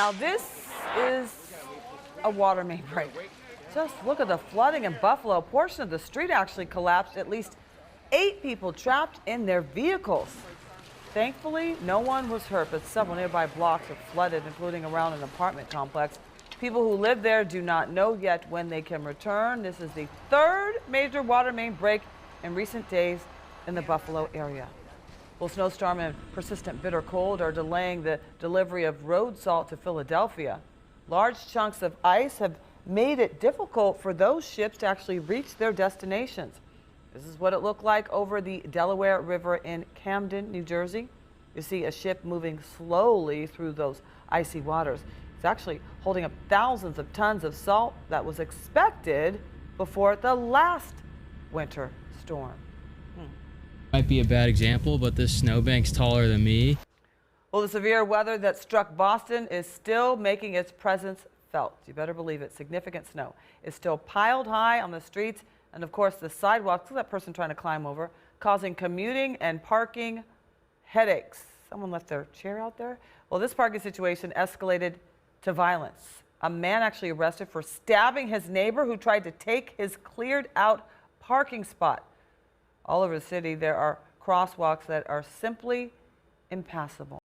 Now this is a water main break. Just look at the flooding in Buffalo. A portion of the street actually collapsed. At least 8 people trapped in their vehicles. Thankfully, no one was hurt, but several nearby blocks are flooded, including around an apartment complex. People who live there do not know yet when they can return. This is the 3rd major water main break in recent days in the Buffalo area. Well, snowstorm and persistent bitter cold are delaying the delivery of road salt to Philadelphia. Large chunks of ice have made it difficult for those ships to actually reach their destinations. This is what it looked like over the Delaware River in Camden, New Jersey. You see a ship moving slowly through those icy waters. It's actually holding up thousands of tons of salt that was expected before the last winter storm. Might be a bad example, but this snowbank's taller than me. Well, the severe weather that struck Boston is still making its presence felt. You better believe it. Significant snow is still piled high on the streets and, of course, the sidewalks. Look at that person trying to climb over, causing commuting and parking headaches. Someone left their chair out there. Well, this parking situation escalated to violence. A man actually arrested for stabbing his neighbor who tried to take his cleared out parking spot. All over the city, there are crosswalks that are simply impassable.